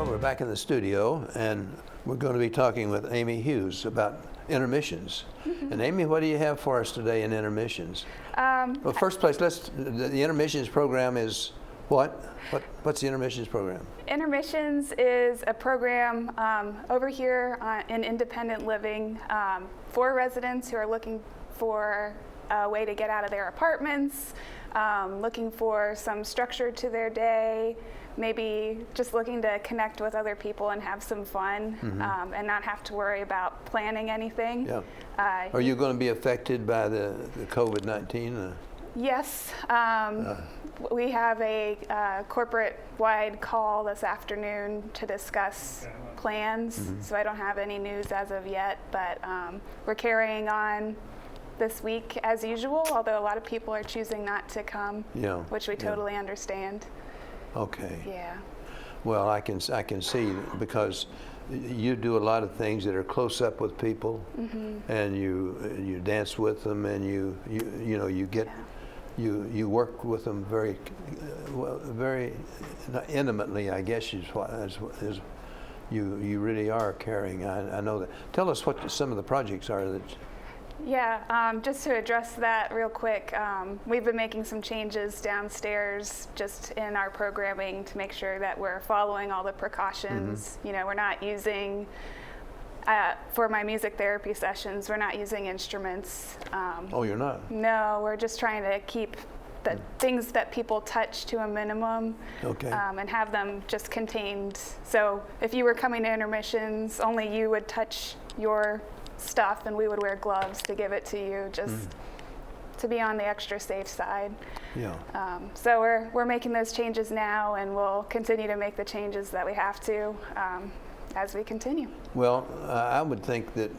we're back in the studio, and we're going to be talking with Amy Hewes about intermissions. And Amy, what do you have for us today in intermissions? Well, first place, the intermissions program is what? What's the intermissions program? Intermissions is a program over here in independent living for residents who are looking for a way to get out of their apartments, looking for some structure to their day, maybe just looking to connect with other people and have some fun, and not have to worry about planning anything. Yeah. Are you going to be affected by the COVID-19? Yes. We have a corporate-wide call this afternoon to discuss plans, so I don't have any news as of yet, but we're carrying on this week as usual, although a lot of people are choosing not to come, which we totally understand. Okay. Yeah. Well, I can see, because you do a lot of things that are close up with people, and you dance with them, and you work with them very intimately, I guess is you really are caring. I know that. Tell us what some of the projects are that. Yeah, just to address that real quick, we've been making some changes downstairs just in our programming to make sure that we're following all the precautions. You know, we're not using, for my music therapy sessions, we're not using instruments. Oh, you're not? No, we're just trying to keep the things that people touch to a minimum, and have them just contained. So if you were coming to intermissions, only you would touch your stuff, and we would wear gloves to give it to you, just to be on the extra safe side. Yeah. So we're making those changes now, and we'll continue to make the changes that we have to as we continue. Well, I would think that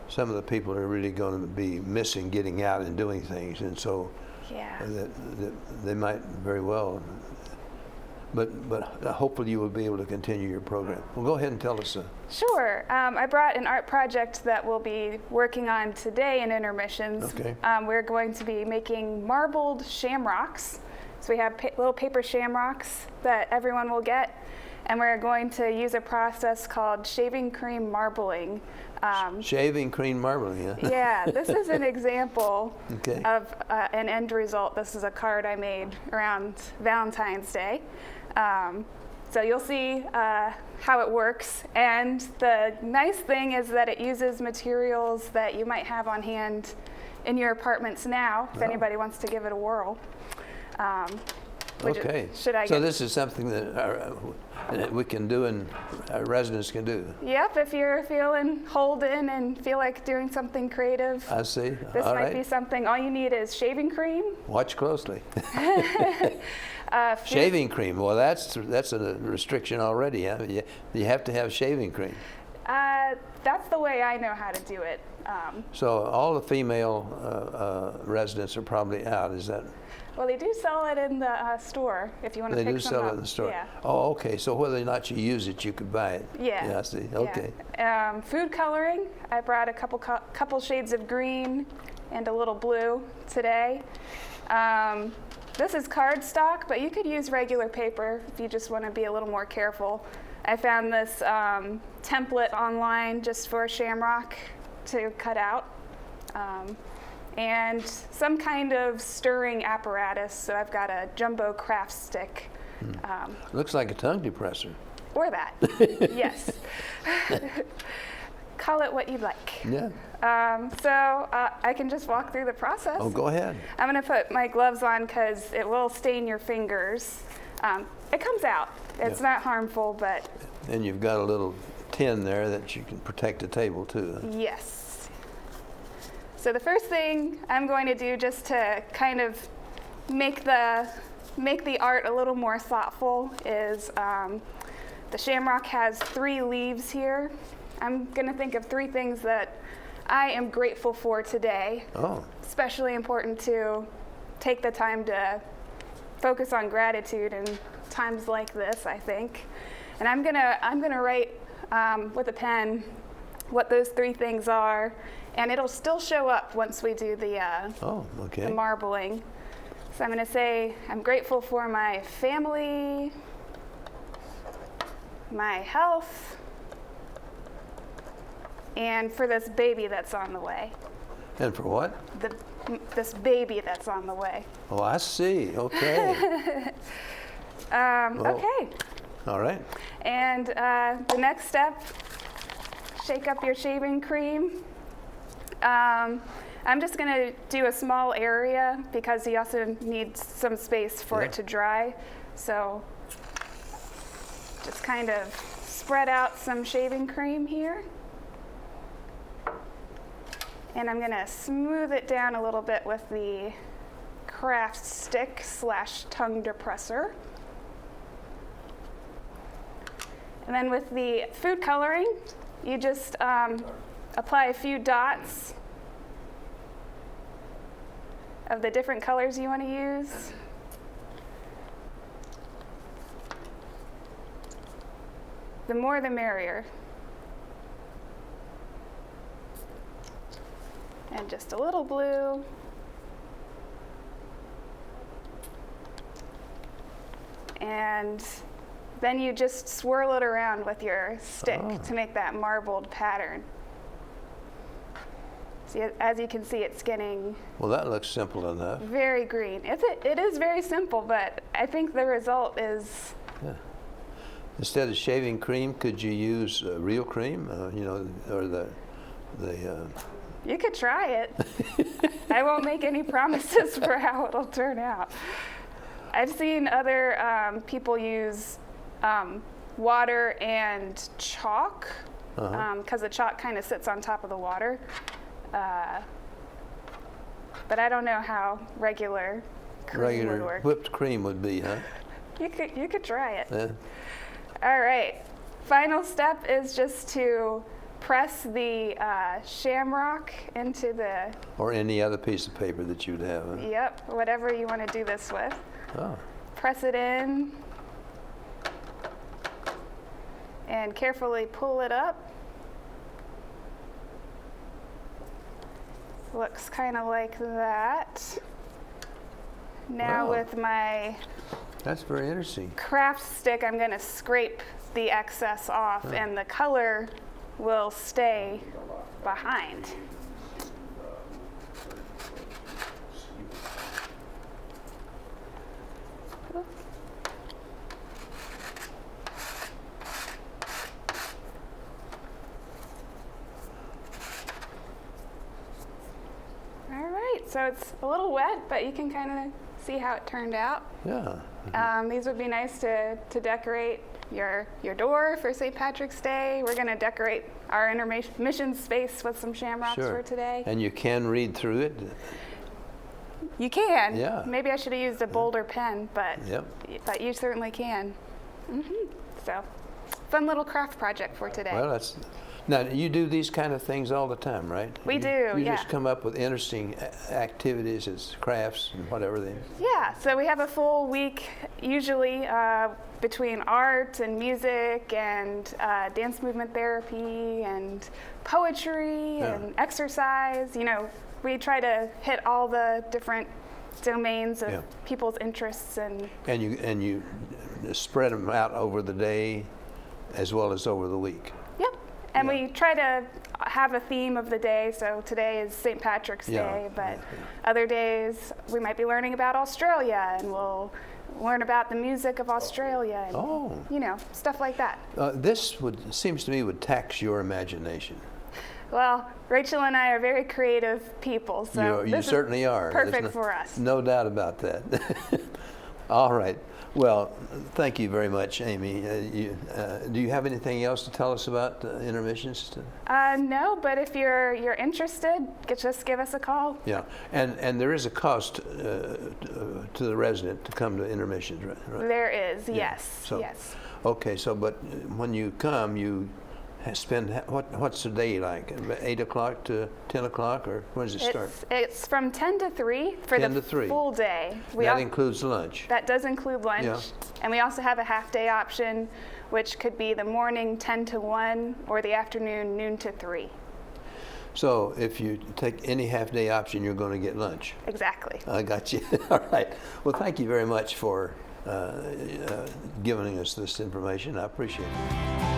some of the people are really going to be missing getting out and doing things, and so that they might very well. But hopefully you will be able to continue your program. Well, go ahead and tell us. Sure. I brought an art project that we'll be working on today in intermissions. Okay. We're going to be making marbled shamrocks. So we have little paper shamrocks that everyone will get, and we're going to use a process called shaving cream marbling. Shaving cream marbling, yeah? Yeah, this is an example of an end result. This is a card I made around Valentine's Day. So you'll see how it works. And the nice thing is that it uses materials that you might have on hand in your apartments now, if anybody wants to give it a whirl. Okay. So this is something that we can do and our residents can do. Yep, if you're feeling holden and feel like doing something creative. I see. This might be something. All you need is shaving cream. Watch closely. Shaving cream. Well, that's a restriction already. Huh? You have to have shaving cream. That's the way I know how to do it. So all the female residents are probably out. Is that? Well, they do sell it in the store if you want to pick some up. They do sell it in the store? Yeah. Oh, okay. So whether or not you use it, you could buy it. Yeah. Yeah, I see. Okay. Yeah. Food coloring. I brought a couple shades of green and a little blue today. This is cardstock, but you could use regular paper if you just want to be a little more careful. I found this template online just for shamrock to cut out. And some kind of stirring apparatus. So I've got a jumbo craft stick. Looks like a tongue depressor. Or that, yes. Call it what you'd like. Yeah. So I can just walk through the process. Oh, go ahead. I'm going to put my gloves on because it will stain your fingers. It comes out. It's not harmful, but. And you've got a little tin there that you can protect the table too. Yes. So the first thing I'm going to do, just to kind of make the art a little more thoughtful, is the shamrock has 3 leaves here. I'm going to think of 3 things that I am grateful for today. Oh. Especially important to take the time to focus on gratitude in times like this, I think. And I'm gonna write with a pen what those 3 things are. And it'll still show up once we do the marbling. So I'm going to say, I'm grateful for my family, my health and for this baby that's on the way. And for what? This baby that's on the way. Oh, I see. Okay. Okay. All right. And the next step, shake up your shaving cream. I'm just going to do a small area because you also need some space for it to dry. So just kind of spread out some shaving cream here. And I'm going to smooth it down a little bit with the craft stick / tongue depressor. And then with the food coloring, you just apply a few dots of the different colors you want to use. The more the merrier. And just a little blue. And then you just swirl it around with your stick to make that marbled pattern. See, as you can see, it's getting Well, that looks simple enough. very green. It is very simple, but I think the result is... Yeah. Instead of shaving cream, could you use real cream? You know, or the You could try it. I won't make any promises for how it'll turn out. I've seen other people use water and chalk because the chalk kind of sits on top of the water. But I don't know how regular cream would work. Whipped cream would be, huh? You could try it. Yeah. All right. Final step is just to press the shamrock into the... Or any other piece of paper that you'd have. Huh? Yep, whatever you want to do this with. Oh. Press it in and carefully pull it up. Looks kind of like that. Now with my That's very interesting. craft stick, I'm going to scrape the excess off and the color will stay behind. All right, so it's a little wet, but you can kind of see how it turned out. Yeah. These would be nice to decorate your door for St. Patrick's Day. We're going to decorate our intermission space with some shamrocks for today. And you can read through it? You can. Yeah. Maybe I should have used a bolder pen, but you certainly can. So, fun little craft project for today. Well, that's... Now, you do these kind of things all the time, right? We do, You just come up with interesting activities as crafts and whatever they... Yeah, so we have a full week usually between art and music and dance movement therapy and poetry and exercise. You know, we try to hit all the different domains of people's interests. And you spread them out over the day as well as over the week. Yep. And we try to have a theme of the day. So today is St. Patrick's Day, but other days we might be learning about Australia and we'll learn about the music of Australia and you know, stuff like that. This seems to me would tax your imagination. Well, Rachel and I are very creative people, so you certainly are. Perfect for us. No doubt about that. All right. Well, thank you very much, Amy. Do you have anything else to tell us about Intermissions? No, but if you're interested, just give us a call. Yeah, and there is a cost to the resident to come to Intermissions, right? There is, yes. So, yes. Okay, so but when you come, you spend what's the day like? 8 o'clock to 10 o'clock, or when does it start? It's from 10 to 3 for 10 the to 3. full day. That includes lunch. That does include lunch. Yeah. And we also have a half-day option, which could be the morning 10 to 1 or the afternoon noon to 3. So if you take any half-day option, you're going to get lunch. Exactly. I got you. All right. Well, thank you very much for giving us this information. I appreciate it.